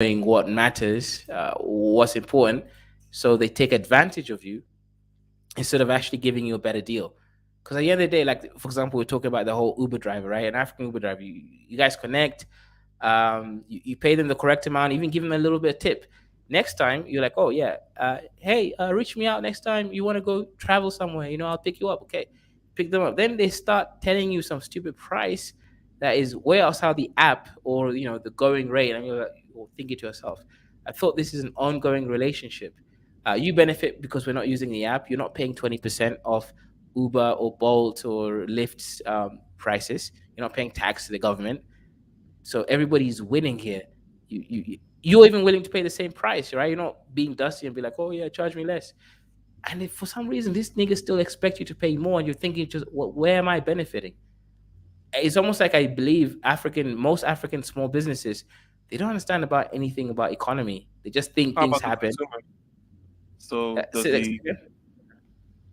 knowing what matters, what's important. So they take advantage of you instead of actually giving you a better deal. Because at the end of the day, like for example, we're talking about the whole Uber driver, right? An African Uber driver, you guys connect, you pay them the correct amount, even give them a little bit of tip. Next time, you're like, oh yeah, hey, reach me out next time you want to go travel somewhere. I'll pick you up. Okay, pick them up. Then they start telling you some stupid price that is way outside the app or the going rate, and you're thinking to yourself, I thought this is an ongoing relationship. You benefit because we're not using the app. You're not paying 20% off Uber or Bolt or Lyft's prices. You're not paying tax to the government, so everybody's winning here. You're even willing to pay the same price, right? You're not being dusty and be like, oh yeah, charge me less. And if for some reason this nigga still expect you to pay more, and you're thinking, just where am I benefiting? It's almost like I believe most African small businesses, they don't understand about anything about economy. They just think How things about the happen. consumer? So Say that again.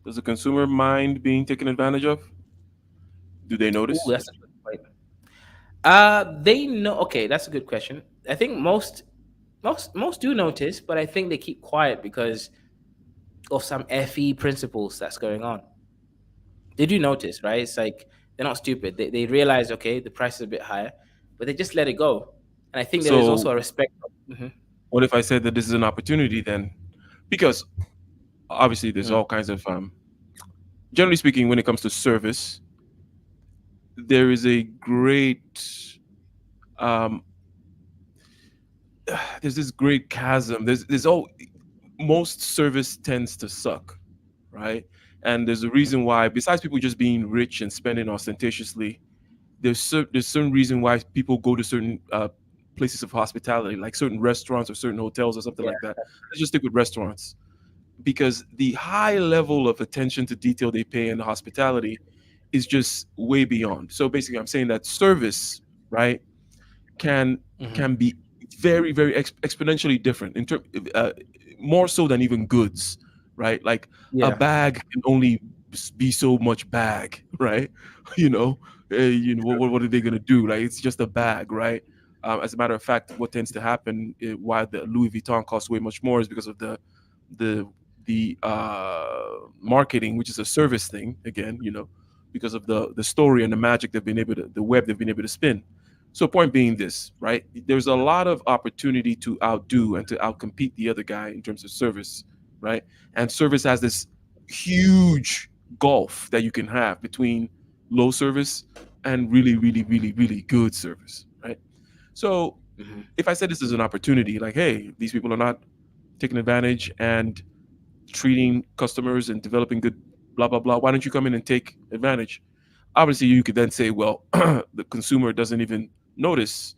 does the consumer mind being taken advantage of? Do they Ooh, notice? that's a good point. They know. Okay, that's a good question. I think most do notice, but I think they keep quiet because of some FE principles that's going on. They do notice, right? It's like they're not stupid. They realize, okay, the price is a bit higher, but they just let it go. And I think there is So also a respect. what if I said that this is an opportunity then? Because obviously there's Mhm. all kinds of generally speaking, when it comes to service, there is a great um there's this great chasm. There's all most service tends to suck, right? And there's a reason why, besides people just being rich and spending ostentatiously, there's certain reason why people go to certain places of hospitality, like certain restaurants or certain hotels or something Yeah. like that. Let's just stick with restaurants because the high level of attention to detail they pay in the hospitality is just way beyond. So basically, I'm saying that service, right, can Hmm. can be very exponentially different in term uh, more so than even goods, right? Like a Yeah. bag can only be so much bag, right? you know, what are they gonna do? Like it's just a bag, right? As a matter of fact, what tends to happen why the Louis Vuitton costs way much more is because of the marketing, which is a service thing again, because of the story and the magic the web they've been able to spin. So point being this, right? There's a lot of opportunity to outdo and to outcompete the other guy in terms of service, right? And service has this huge gulf that you can have between low service and really good service, right? So Hmm. if I said this is an opportunity, like, hey, these people are not taking advantage and treating customers and developing good blah blah blah, why don't you come in and take advantage? Obviously you could then say, well, the consumer doesn't even notice,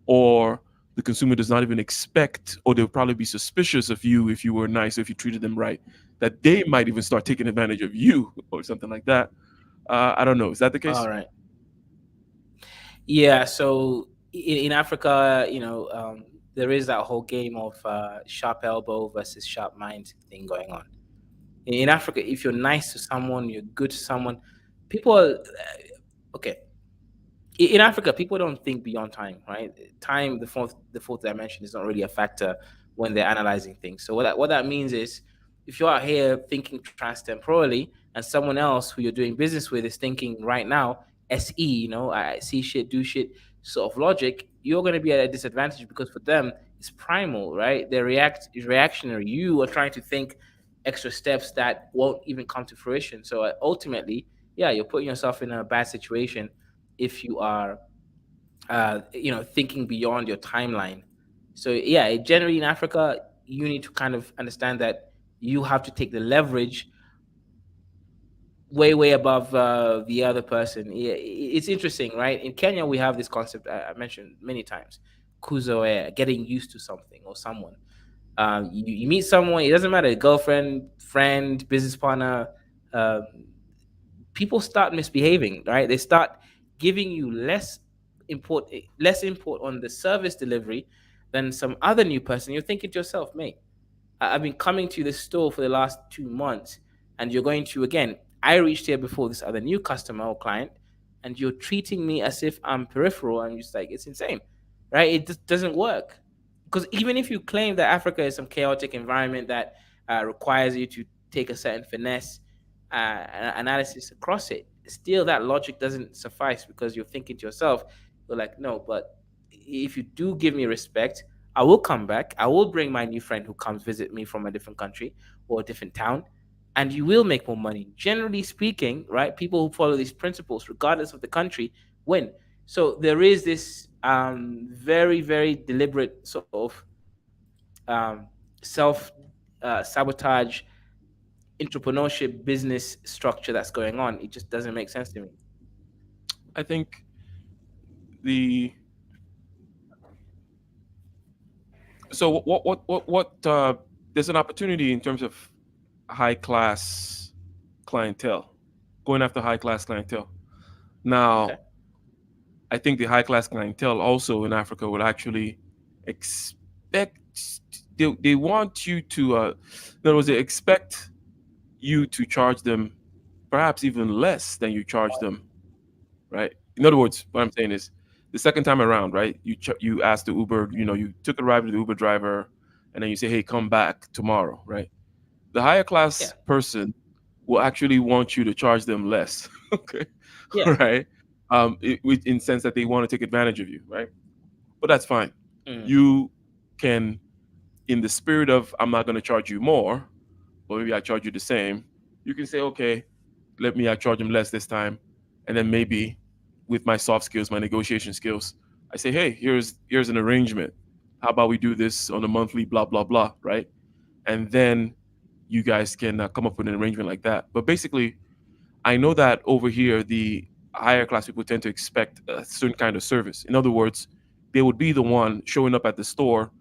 or the consumer does not even expect, or they'll probably be suspicious of you if you were nice, if you treated them right, that they might even start taking advantage of you or something like that. I don't know, is that the All case? right. Yeah. So in Africa, there is that whole game of sharp elbow versus sharp mind thing going on. In Africa, if you're nice to someone, you're good to someone, people are, okay. In Africa, people don't think beyond time, right? Time, the fourth dimension, is not really a factor when they're analyzing things. So what that means is, if you're out here thinking transtemporally, and someone else who you're doing business with is thinking right now, SE, I see shit, do shit, sort of logic, you're going to be at a disadvantage because for them it's primal, right? Their is reactionary. You are trying to think extra steps that won't even come to fruition. So ultimately, yeah, you're putting yourself in a bad situation if you are thinking beyond your timeline. So yeah, generally in Africa, you need to kind of understand that you have to take the leverage way above the other person. Yeah, it's interesting, right? In Kenya, we have this concept I mentioned many times, kuzoea, getting used to something or someone. You meet someone, it doesn't matter, girlfriend, friend, business partner. um, People start misbehaving, right? They start giving you less import on the service delivery than some other new person. You're thinking to yourself, mate, I've been coming to this store for the last 2 months, and you're going to again. I reached here before this other new customer or client, and you're treating me as if I'm peripheral. I'm just like, it's insane, right? It just doesn't work. Because even if you claim that Africa is some chaotic environment that requires you to take a certain finesse analysis across it, still that logic doesn't suffice, because you're thinking to yourself, you're like, no, but if you do give me respect, I will come back. I will bring my new friend who comes visit me from a different country or a different town, and you will make more money. Generally speaking, right? People who follow these principles, regardless of the country, win. So there is this very, very deliberate sort of um, self sabotage, entrepreneurship, business structure that's going on. It just doesn't make sense to me. I think the so there's an opportunity in terms of high class clientele, going after high class clientele. Okay. Now, I think the high class clientele also in Africa would actually expect, they want you to in other words, they expect you to charge them perhaps even less than you charge them, right? In other words, what I'm saying is, the second time around, right? You ask the Uber, you took a ride with the Uber driver, and then you say, "Hey, come back tomorrow," right? The higher class Yeah. person will actually want you to charge them less, okay, Yeah. right? In sense that they want to take advantage of you, right? But that's fine. Mm. You can, in the spirit of, I'm not going to charge you more, or maybe I charge you the same. You can say, okay, let me I charge them less this time, and then maybe with my soft skills, my negotiation skills, I say, hey, here's an arrangement. How about we do this on a monthly, blah blah blah, right? And then you guys can come up with an arrangement like that. But basically, I know that over here, the higher class people tend to expect a certain kind of service. In other words, they would be the one showing up at the store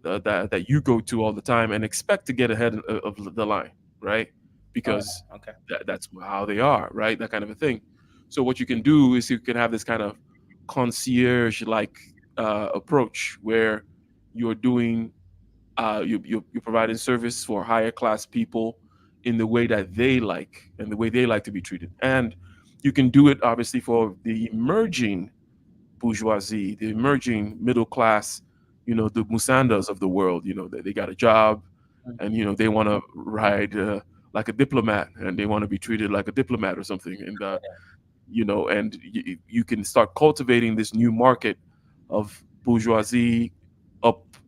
that you go to all the time and expect to get ahead of the line, right? Oh, Because yeah. Okay. that's how they are, right? That kind of a thing. So what you can do is you can have this kind of concierge-like approach where you're doing you're providing service for higher class people in the way that they like and the way they like to be treated, and you can do it obviously for the emerging bourgeoisie, the emerging middle class, the Musandas of the world. They got a job, Mm. and they want to ride like a diplomat, and they want to be treated like a diplomat or something, and and you can start cultivating this new market of bourgeoisie,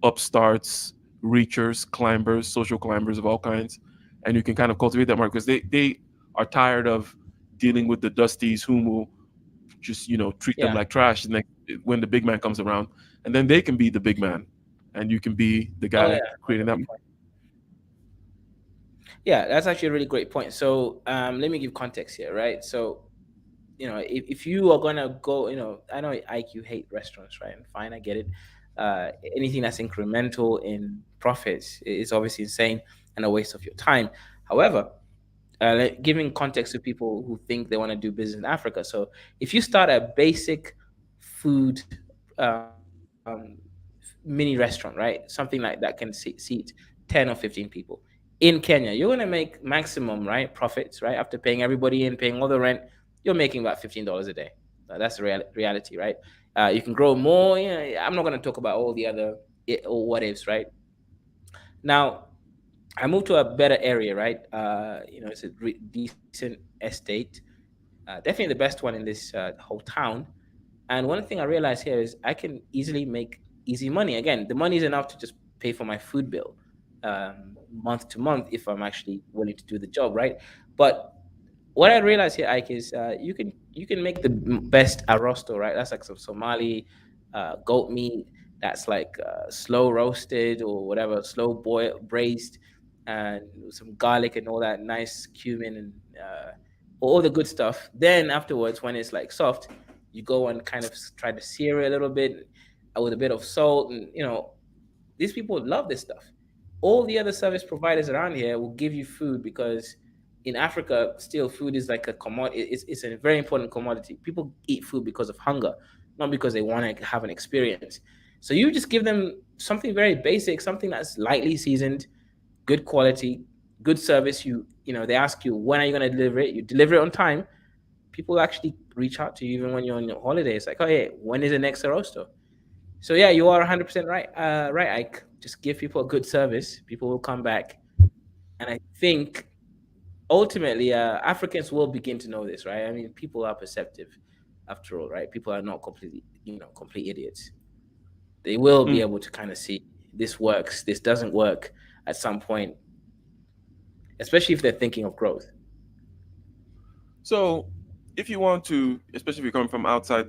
upstarts, reachers, climbers, social climbers of all kinds, and you can kind of cultivate that market because they are tired of dealing with the dusties whom will just treat them Yeah. like trash. And then when the big man comes around, and then they can be the big man, and you can be the Oh, guy yeah. That's a creating that. good point. Yeah, that's actually a really great point. So let me give context here, right? So if you are gonna go, I know Ike, you hate restaurants, right? And fine, I get it. Anything that's incremental in profits is obviously insane and a waste of your time. However, giving context to people who think they want to do business in Africa. So if you start a basic food mini restaurant, right? Something like that can seat 10 or 15 people in Kenya, you're going to make maximum, right, profits, right? After paying everybody in, paying all the rent, you're making about $15 a day. That's the reality, right? You can grow more. I'm not going to talk about all the other or what ifs, right? Now, I moved to a better area, right? It's a decent estate, definitely the best one in this whole town. And one thing I realized here is I can easily make easy money. Again, the money is enough to just pay for my food bill month to month if I'm actually willing to do the job, right? But what I realized here, Ike, is you can make the best arrosto, right? That's like some Somali goat meat that's like slow roasted or whatever, slow boil braised, and some garlic and all that nice cumin and all the good stuff. Then afterwards, when it's like soft, you go and kind of try to sear it a little bit with a bit of salt, and these people love this stuff. All the other service providers around here will give you food because in Africa, still food is like a commodity. It's a very important commodity. People eat food because of hunger, not because they want to have an experience. So you just give them something very basic, something that's lightly seasoned, good quality, good service. They ask you, when are you going to deliver it? You deliver it on time. People actually reach out to you even when you're on your holiday. It's like, oh, hey, when is the next Arosto? So yeah, you are 100% right. Right, Ike. Just give people a good service. People will come back, and I think ultimately, Africans will begin to know this, right? I mean, people are perceptive, after all, right? People are not completely, complete idiots. They will be Mm. able to kind of see this works, this doesn't work at some point, especially if they're thinking of growth. So, if you want to, especially if you're coming from outside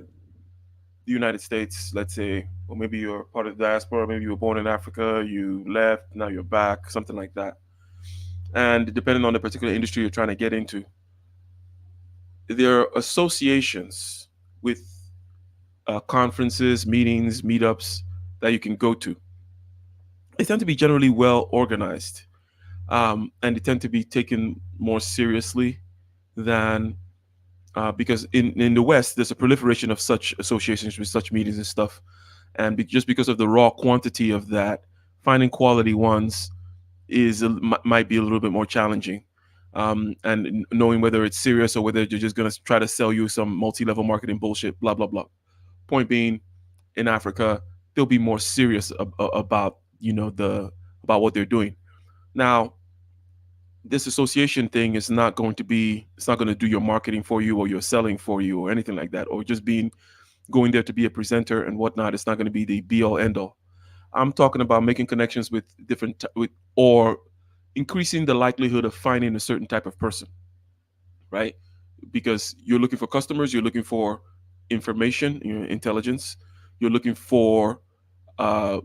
the United States, let's say, or maybe you're part of the diaspora, maybe you were born in Africa, you left, now you're back, something like that. And depending on the particular industry you're trying to get into, there are associations with conferences, meetings, meetups that you can go to. They tend to be generally well organized, and they tend to be taken more seriously than because in the West, there's a proliferation of such associations with such meetings and stuff. And just because of the raw quantity of that, finding quality ones might be a little bit more challenging. And knowing whether it's serious or whether they're just going to try to sell you some multi-level marketing bullshit, blah blah blah. Point being, in Africa, they'll be more serious about the about what they're doing. Now, this association thing is not going to be it's not going to do your marketing for you or your selling for you or anything like that, or just being going there to be a presenter and whatnot. It's not going to be the be all end all. I'm talking about making connections with with, or increasing the likelihood of finding a certain type of person, right? Because you're looking for customers, you're looking for information, intelligence, you're looking for uh,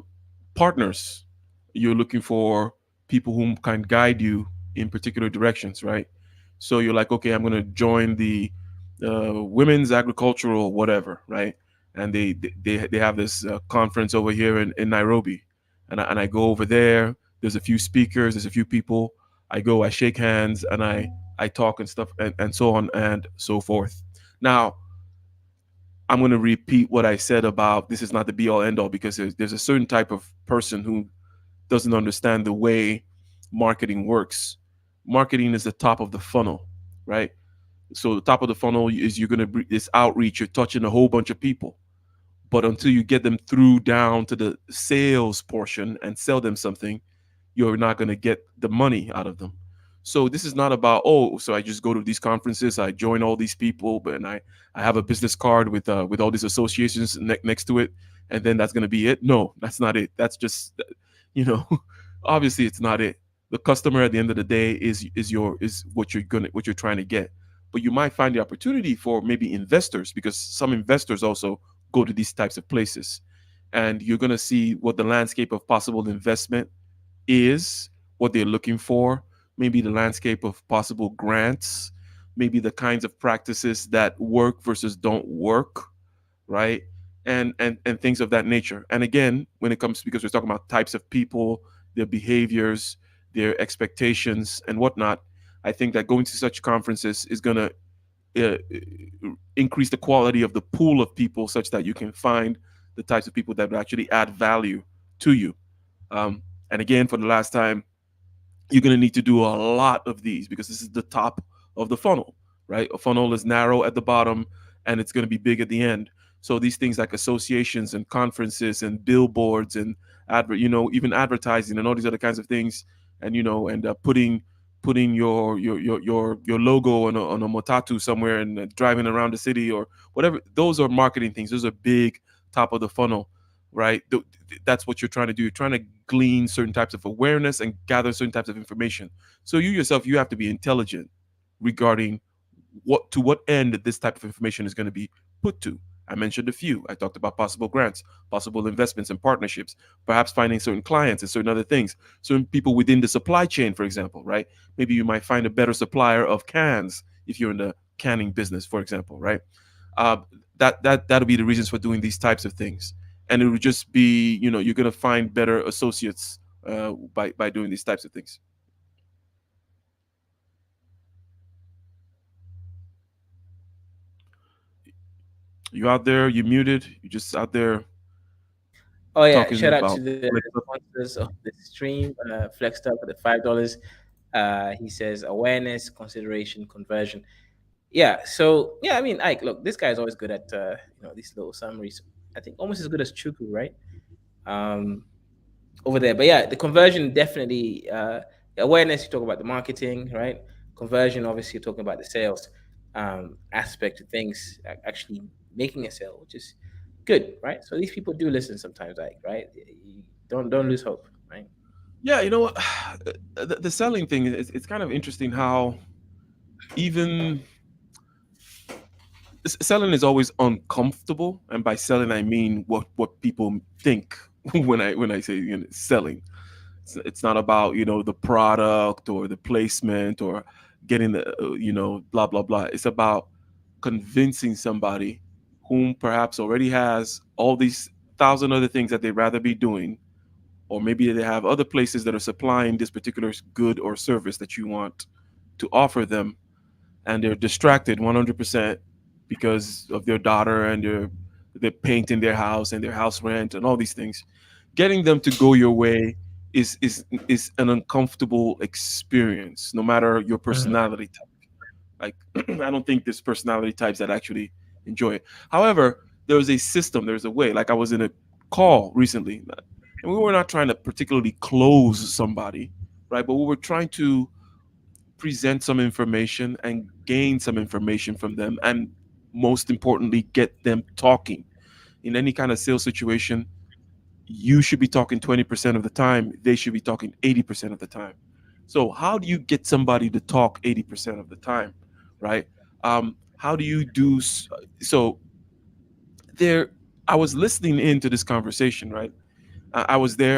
partners, you're looking for people who can guide you in particular directions, right? So you're like, okay, I'm going to join the women's agricultural whatever, right? And they have this conference over here in Nairobi, and I go over there. There's a few speakers, there's a few people. I go, I shake hands, and I talk and stuff, and so on and so forth. Now, I'm going to repeat what I said about this is not the be all end all, because there's a certain type of person who doesn't understand the way marketing works. Marketing is the top of the funnel, right? So the top of the funnel is you're going to this outreach. You're touching a whole bunch of people, but until you get them through down to the sales portion and sell them something, you're not going to get the money out of them. So this is not about, oh, so I just go to these conferences, I join all these people, but and I have a business card with all these associations next to it, and then that's going to be it. No, that's not it. That's just, you know, obviously it's not it. The customer at the end of the day is what you're trying to get. But you might find the opportunity for maybe investors, because some investors also go to these types of places, and you're going to see what the landscape of possible investment is, what they're looking for, maybe the landscape of possible grants, maybe the kinds of practices that work versus don't work, right? And things of that nature. And again, when it comes, because we're talking about types of people, their behaviors, their expectations, and whatnot, I think that going to such conferences is going to uh, increase the quality of the pool of people, such that you can find the types of people that will actually add value to you. And again, for the last time, you're going to need to do a lot of these, because this is the top of the funnel, right? A funnel is narrow at the bottom and it's going to be big at the end. So these things like associations and conferences and billboards and even advertising and all these other kinds of things, and putting your logo on a motatu somewhere and driving around the city or whatever. Those are marketing things. Those are big top of the funnel, right? That's what you're trying to do. You're trying to glean certain types of awareness and gather certain types of information. So you yourself, you have to be intelligent regarding what end that this type of information is going to be put to. I mentioned a few. I talked about possible grants, possible investments and partnerships, perhaps finding certain clients and certain other things, certain people within the supply chain, for example, right? Maybe you might find a better supplier of cans if you're in the canning business, for example, right? Uh, that'll be the reasons for doing these types of things, and it would just be, you're going to find better associates by doing these types of things. You out there, you muted, you just out there Oh yeah, talking shout out about. to the sponsors of the stream. Flexed up for the $5. He says awareness, consideration, conversion. Yeah. So yeah, I mean, Ike, look, this guy is always good at these little summaries. I think almost as good as Chuku, right? Um, over there. But yeah, the conversion definitely awareness. You talk about the marketing, right? Conversion, obviously, you're talking about the sales aspect of things, actually making a sale, which is good, right? So these people do listen sometimes, like, right? Don't lose hope, right? Yeah, you know what? The selling thing is it's kind of interesting how even selling is always uncomfortable, and by selling I mean what people think when I say selling. It's not about the product or the placement or getting the blah blah blah. It's about convincing somebody whom perhaps already has all these thousand other things that they'd rather be doing, or maybe they have other places that are supplying this particular good or service that you want to offer them, and they're distracted 100% because of their daughter and they're painting their house and their house rent and all these things. Getting them to go your way is an uncomfortable experience, no matter your Mhm. personality type. Like I don't think there's personality types that actually enjoy it. However, there's a system, there's a way. Like I was in a call recently, and we were not trying to particularly close somebody, right? But we were trying to present some information and gain some information from them, and most importantly get them talking. In any kind of sales situation, you should be talking 20% of the time, they should be talking 80% of the time. So how do you get somebody to talk 80% of the time, right? How do you do so there? I was listening into this conversation, right? I was there,